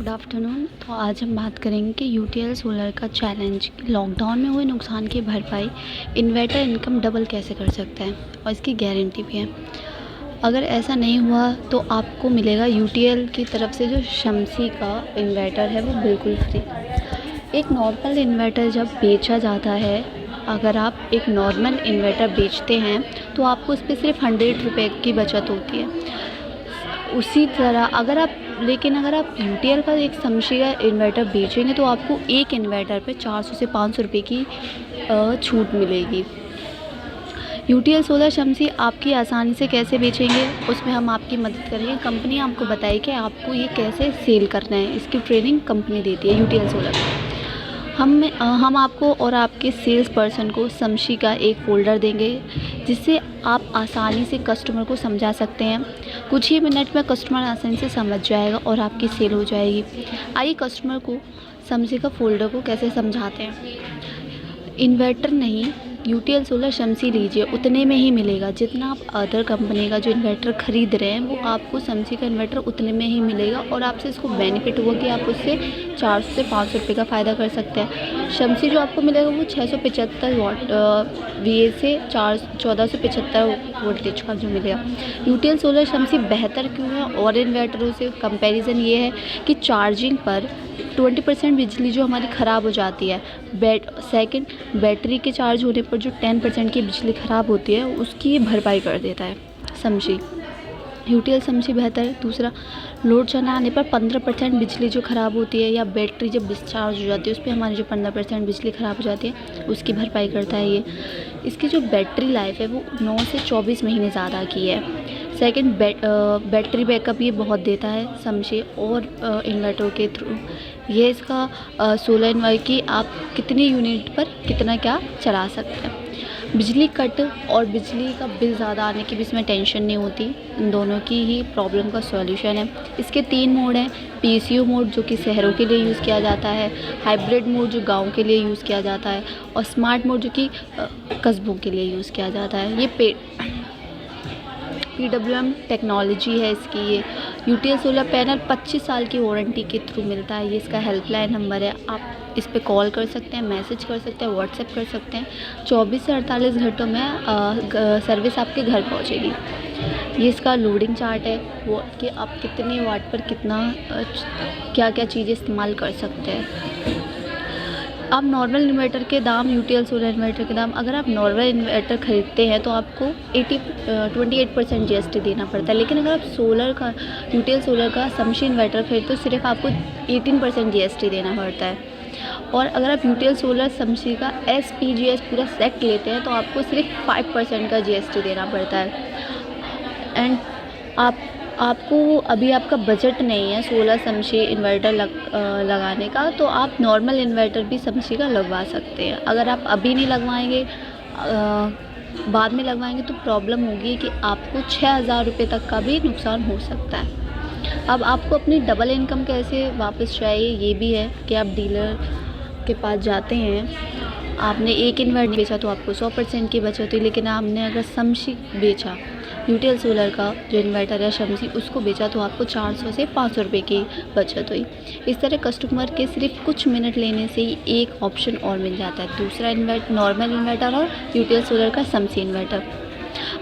Good afternoon. तो आज हम बात करेंगे कि यूटीएल सोलर का चैलेंज, लॉकडाउन में हुए नुकसान की भरपाई इन्वर्टर इनकम डबल कैसे कर सकता है और इसकी गारंटी भी है। अगर ऐसा नहीं हुआ तो आपको मिलेगा यूटीएल की तरफ से जो शम्सी का इन्वर्टर है वो बिल्कुल फ्री। एक नॉर्मल इन्वर्टर जब बेचा जाता है, अगर आप एक नॉर्मल इन्वर्टर बेचते हैं तो आपको उस पर सिर्फ 100 रुपये की बचत होती है। उसी तरह अगर आप यूटीएल का एक शम्सी का इन्वर्टर बेचेंगे तो आपको एक इन्वर्टर पे 400 से 500 रुपये की छूट मिलेगी। यूटीएल सोलर शम्सी आपकी आसानी से कैसे बेचेंगे, उसमें हम आपकी मदद करेंगे। कंपनी आपको बताए कि आपको ये कैसे सेल करना है, इसकी ट्रेनिंग कंपनी देती है यूटीएल सोलर। हम आपको और आपके सेल्स पर्सन को शम्सी का एक फ़ोल्डर देंगे जिससे आप आसानी से कस्टमर को समझा सकते हैं। कुछ ही मिनट में कस्टमर आसानी से समझ जाएगा और आपकी सेल हो जाएगी। आइए कस्टमर को शम्सी का फ़ोल्डर को कैसे समझाते हैं। इन्वर्टर नहीं, यूटीएल सोलर शम्सी लीजिए, उतने में ही मिलेगा जितना आप अदर कंपनी का जो इन्वर्टर ख़रीद रहे हैं वो आपको शम्सी का इन्वर्टर उतने में ही मिलेगा और आपसे इसको बेनिफिट हुआ कि आप उससे 400 से 500 रुपये का फ़ायदा कर सकते हैं। शम्सी जो आपको मिलेगा वो 675 वाट VA से 1475 वोल्टेज का जो मिलेगा। यूटीएल सोलर शम्सी बेहतर क्यों है और इन्वर्टरों से कंपैरिजन ये है कि चार्जिंग पर 20% बिजली जो हमारी ख़राब हो जाती है, बैटरी के चार्ज होने पर जो 10% की बिजली ख़राब होती है उसकी भरपाई कर देता है शम्सी। यूटीएल शम्सी बेहतर है। दूसरा, लोड चना आने पर 15% बिजली जो ख़राब होती है या बैटरी जब डिस्चार्ज हो जाती है उस पर हमारी जो 15% बिजली ख़राब हो जाती है उसकी भरपाई करता है ये। इसकी जो बैटरी लाइफ है वो 9 से 24 महीने ज़्यादा की है। सेकंड, बैटरी बैकअप ये बहुत देता है शम्सी और इन्वर्टर के थ्रू। ये इसका सोलर इन्वर्टर की आप कितनी यूनिट पर कितना क्या चला सकते हैं। बिजली कट और बिजली का बिल ज़्यादा आने की भी इसमें टेंशन नहीं होती। इन दोनों की ही प्रॉब्लम का सॉल्यूशन है। इसके 3 मोड हैं। पीसीओ मोड जो कि शहरों के लिए यूज़ किया जाता है, हाइब्रिड मोड जो गांव के लिए यूज़ किया जाता है और स्मार्ट मोड जो कि कस्बों के लिए यूज़ किया जाता है। ये PWM टेक्नोलॉजी है इसकी। ये यूटीएल सोलर पैनल 25 साल की वारंटी के थ्रू मिलता है। ये इसका हेल्पलाइन नंबर है, आप इस पे कॉल कर सकते हैं, मैसेज कर सकते हैं, व्हाट्सएप कर सकते हैं। 24 से 48 घंटों में सर्विस आपके घर पहुंचेगी। ये इसका लोडिंग चार्ट है वो कि आप कितने वाट पर कितना क्या क्या चीज़ें इस्तेमाल कर सकते हैं। आप नॉर्मल इन्वर्टर के दाम, यूटीएल सोलर इन्वर्टर के दाम, अगर आप नॉर्मल इन्वर्टर ख़रीदते हैं तो आपको 28% GST देना पड़ता है। लेकिन अगर आप यूटीएल सोलर का शम्सी इन्वर्टर खरीदते हो सिर्फ आपको 18% GST देना पड़ता है। और अगर आप यूटीएल सोलर शम्सी का SPGS पूरा सेट लेते हैं तो आपको सिर्फ 5% का GST देना पड़ता है। एंड आपको अभी आपका बजट नहीं है सोलर शम्सी इन्वर्टर लगाने का तो आप नॉर्मल इन्वर्टर भी शम्सी का लगवा सकते हैं। अगर आप अभी नहीं लगवाएंगे, बाद में लगवाएंगे तो प्रॉब्लम होगी कि आपको 6000 रुपये तक का भी नुकसान हो सकता है। अब आपको अपनी डबल इनकम कैसे वापस चाहिए ये भी है कि आप डीलर के पास जाते हैं, आपने एक इन्वर्टर बेचा तो आपको 100% की बचत हुई। लेकिन आपने अगर शम्सी बेचा, यूटीएल सोलर का जो इन्वर्टर है शम्सी, उसको बेचा तो आपको 400 से 500 रुपये की बचत हुई। इस तरह कस्टमर के सिर्फ कुछ मिनट लेने से ही एक ऑप्शन और मिल जाता है, दूसरा नॉर्मल इन्वर्टर और यूटीएल सोलर का शम्सी इन्वर्टर।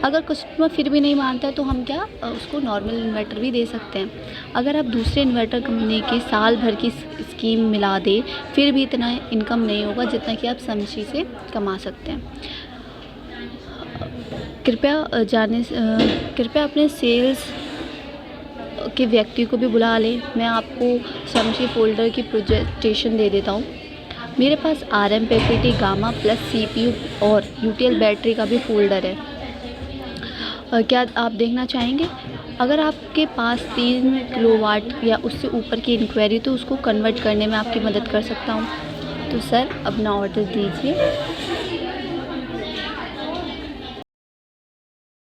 अगर कस्टमर फिर भी नहीं मानता है तो हम उसको नॉर्मल इन्वर्टर भी दे सकते हैं। अगर आप दूसरे इन्वर्टर कंपनी की साल भर की स्कीम मिला दें फिर भी इतना इनकम नहीं होगा जितना कि आप शम्सी से कमा सकते हैं। कृपया अपने सेल्स के व्यक्ति को भी बुला लें। मैं आपको शम्सी फ़ोल्डर की प्रेजेंटेशन दे देता हूँ। मेरे पास RM, PPT, gamma plus CPU और यूटीएल बैटरी का भी फ़ोल्डर है। क्या आप देखना चाहेंगे? अगर आपके पास 3 किलोवाट या उससे ऊपर की इंक्वायरी तो उसको कन्वर्ट करने में आपकी मदद कर सकता हूँ। तो सर अपना ऑर्डर दीजिए।